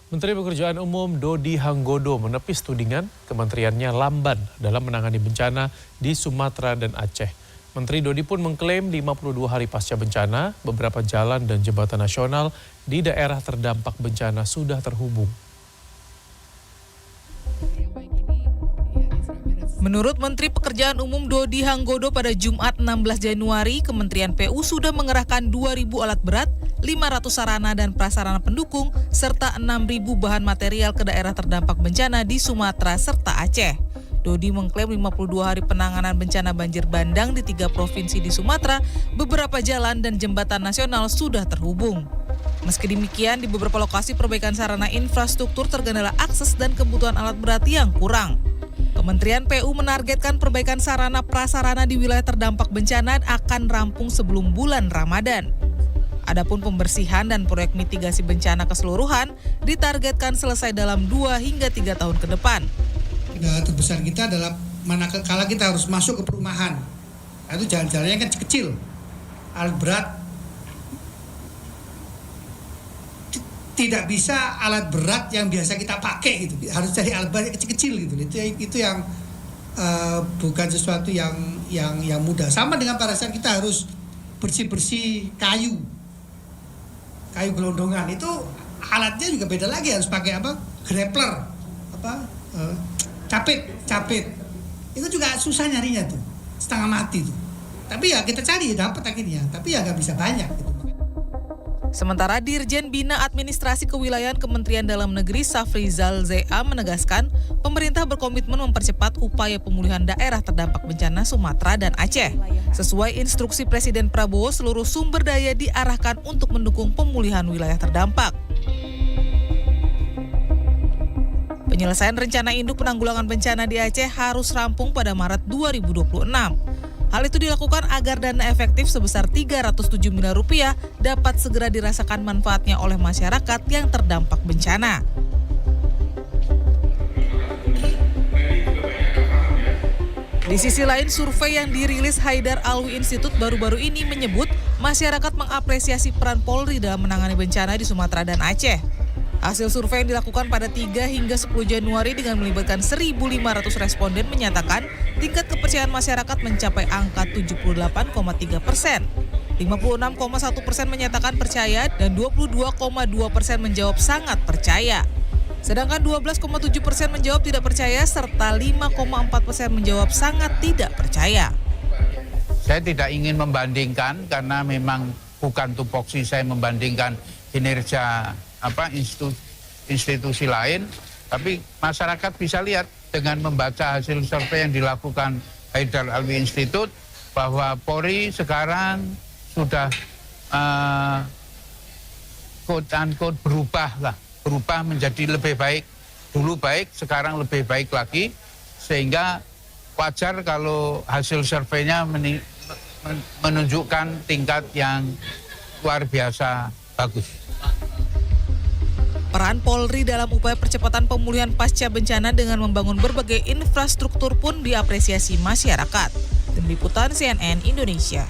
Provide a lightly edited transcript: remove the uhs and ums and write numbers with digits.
Menteri Pekerjaan Umum Dodi Hanggodo menepis tudingan kementeriannya lamban dalam menangani bencana di Sumatera dan Aceh. Menteri Dodi pun mengklaim 52 hari pasca bencana, beberapa jalan dan jembatan nasional di daerah terdampak bencana sudah terhubung. Menurut Menteri Pekerjaan Umum Dodi Hanggodo pada Jumat 16 Januari, Kementerian PU sudah mengerahkan 2.000 alat berat, 500 sarana dan prasarana pendukung, serta 6.000 bahan material ke daerah terdampak bencana di Sumatera serta Aceh. Dodi mengklaim 52 hari penanganan bencana banjir bandang di 3 provinsi di Sumatera, beberapa jalan dan jembatan nasional sudah terhubung. Meski demikian, di beberapa lokasi perbaikan sarana infrastruktur terkendala akses dan kebutuhan alat berat yang kurang. Kementerian PU menargetkan perbaikan sarana prasarana di wilayah terdampak bencana akan rampung sebelum bulan Ramadan. Adapun pembersihan dan proyek mitigasi bencana keseluruhan ditargetkan selesai dalam 2 hingga 3 tahun ke depan. Kendala terbesar kita adalah manakala kita harus masuk ke perumahan. Itu jalan-jalannya kan kecil. Alat berat tidak bisa alat berat yang biasa kita pakai gitu. Harus cari alat berat yang kecil-kecil gitu. Itu yang bukan sesuatu yang mudah. Sama dengan pada saat kita harus bersih-bersih kayu gelondongan, itu alatnya juga beda lagi, harus pakai grappler, capit. Itu juga susah nyarinya tuh, setengah mati tuh. Tapi ya kita cari, dapat akhirnya, tapi ya nggak bisa banyak gitu. Sementara Dirjen Bina Administrasi Kewilayahan Kementerian Dalam Negeri Safrizal Zea menegaskan, pemerintah berkomitmen mempercepat upaya pemulihan daerah terdampak bencana Sumatera dan Aceh. Sesuai instruksi Presiden Prabowo, seluruh sumber daya diarahkan untuk mendukung pemulihan wilayah terdampak. Penyelesaian rencana induk penanggulangan bencana di Aceh harus rampung pada Maret 2026. Hal itu dilakukan agar dana efektif sebesar Rp307 miliar dapat segera dirasakan manfaatnya oleh masyarakat yang terdampak bencana. Di sisi lain, survei yang dirilis Haidar Alwi Institute baru-baru ini menyebut masyarakat mengapresiasi peran Polri dalam menangani bencana di Sumatera dan Aceh. Hasil survei yang dilakukan pada 3 hingga 10 Januari dengan melibatkan 1.500 responden menyatakan tingkat kepercayaan masyarakat mencapai angka 78,3%. 56,1% menyatakan percaya dan 22,2% menjawab sangat percaya. Sedangkan 12,7% menjawab tidak percaya serta 5,4% menjawab sangat tidak percaya. Saya tidak ingin membandingkan karena memang bukan tupoksi saya membandingkan kinerja institusi lain, tapi masyarakat bisa lihat dengan membaca hasil survei yang dilakukan Haidar Alwi Institute bahwa Polri sekarang sudah quote-unquote berubah menjadi lebih baik. Dulu baik, sekarang lebih baik lagi, sehingga wajar kalau hasil surveinya menunjukkan tingkat yang luar biasa bagus. Peran Polri dalam upaya percepatan pemulihan pasca bencana dengan membangun berbagai infrastruktur pun diapresiasi masyarakat. Tim Liputan CNN Indonesia.